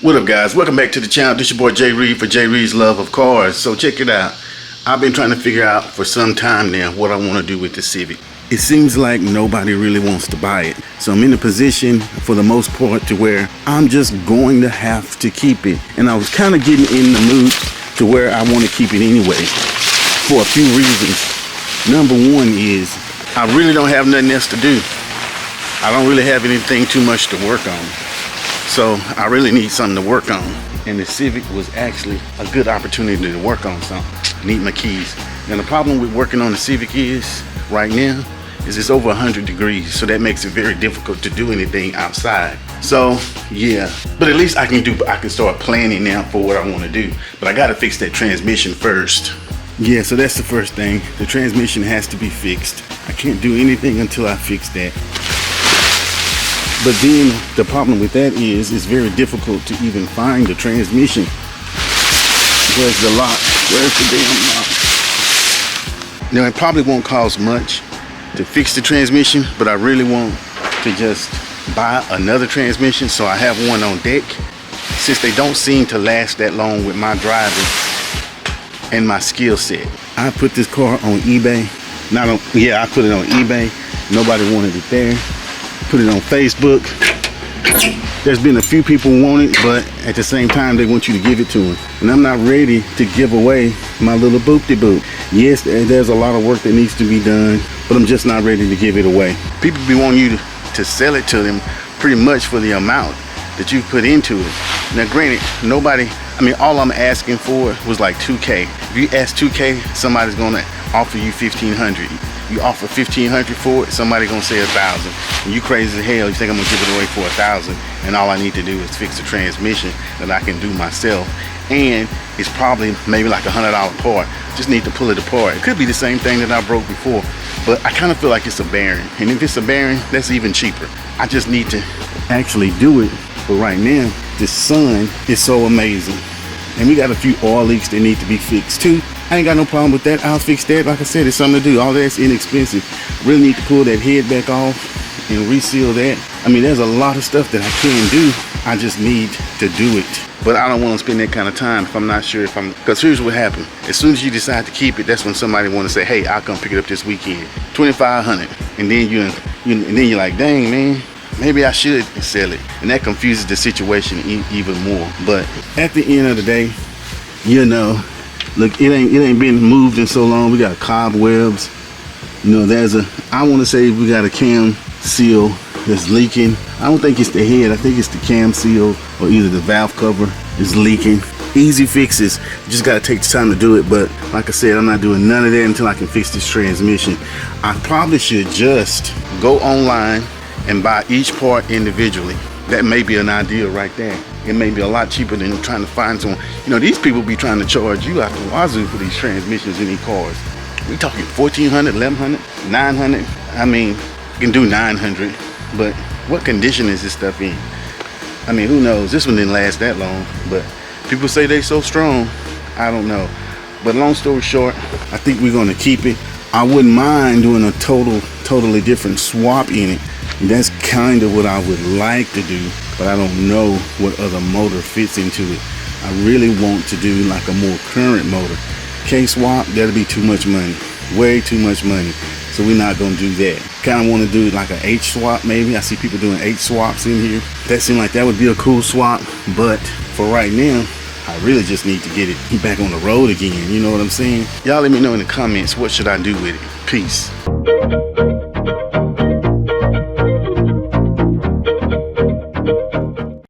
What up, guys? Welcome back to the channel. This your boy Jay Reed for Jay Reed's Love of Cars. So check it out. I've been trying to figure out for some time now what I want to do with the Civic. It seems like nobody really wants to buy it. So I'm in a position for the most part to where I'm just going to have to keep it. And I was kind of getting in the mood to where I want to keep it anyway for a few reasons. Number one is I really don't have nothing else to do. I don't really have anything too much to work on. So I really need something to work on. And the Civic was actually a good opportunity to work on something. Need my keys. Now the problem with working on the Civic is, right now, is it's over 100 degrees. So that makes it very difficult to do anything outside. So yeah, but at least I can start planning now for what I want to do. But I gotta fix that transmission first. Yeah, so that's the first thing. The transmission has to be fixed. I can't do anything until I fix that. But then the problem with that is it's very difficult to even find the transmission. Where's the lock? Where's the damn lock? Now it probably won't cost much to fix the transmission, but I really want to just buy another transmission so I have one on deck, since they don't seem to last that long with my driving and my skill set. I put this car on eBay. I put it on eBay. Nobody wanted it there. Put it on Facebook. There's been a few people want it, but at the same time they want you to give it to them, and I'm not ready to give away my little boop-de-boop. Yes, there's a lot of work that needs to be done, but I'm just not ready to give it away. People be wanting you to sell it to them pretty much for the amount that you put into it. Now granted, all I'm asking for was like $2K. If you ask $2K, somebody's gonna offer you $1,500. You offer $1,500 for it, somebody gonna say $1,000. And you crazy as hell, you think I'm gonna give it away for $1,000, and all I need to do is fix the transmission that I can do myself. And it's probably maybe like $100 part. Just need to pull it apart. It could be the same thing that I broke before, but I kind of feel like it's a bearing. And if it's a bearing, that's even cheaper. I just need to actually do it. But right now, the sun is so amazing. And we got a few oil leaks that need to be fixed too. I ain't got no problem with that. I'll fix that. Like I said, it's something to do. All that's inexpensive. Really need to pull that head back off and reseal that. There's a lot of stuff that I can do. I just need to do it. But I don't want to spend that kind of time if I'm not sure because here's what happened. As soon as you decide to keep it, that's when somebody want to say, hey, I'll come pick it up this weekend. $2,500. And then you're like, dang, man, maybe I should sell it. And that confuses the situation even more. But at the end of the day, look, it ain't been moved in so long. We got cobwebs. I want to say we got a cam seal that's leaking. I don't think it's the head. I think it's the cam seal, or either the valve cover is leaking. Easy fixes. You just got to take the time to do it. But like I said, I'm not doing none of that until I can fix this transmission. I probably should just go online and buy each part individually. That may be an idea right there. It may be a lot cheaper than trying to find someone. These people be trying to charge you out the wazoo for these transmissions in these cars. We talking $1,400, $1,100, $900. You can do $900, but what condition is this stuff in? Who knows? This one didn't last that long, but people say they so strong. I don't know. But long story short, I think we're gonna keep it. I wouldn't mind doing a totally different swap in it. That's kind of what I would like to do, but I don't know what other motor fits into it. I really want to do like a more current motor. K-swap, that'll be too much money, way too much money. So we're not gonna do that. Kind of want to do like an H-swap maybe. I see people doing H-swaps in here. That seemed like that would be a cool swap, but for right now, I really just need to get it back on the road again. You know what I'm saying? Y'all let me know in the comments, what should I do with it? Peace.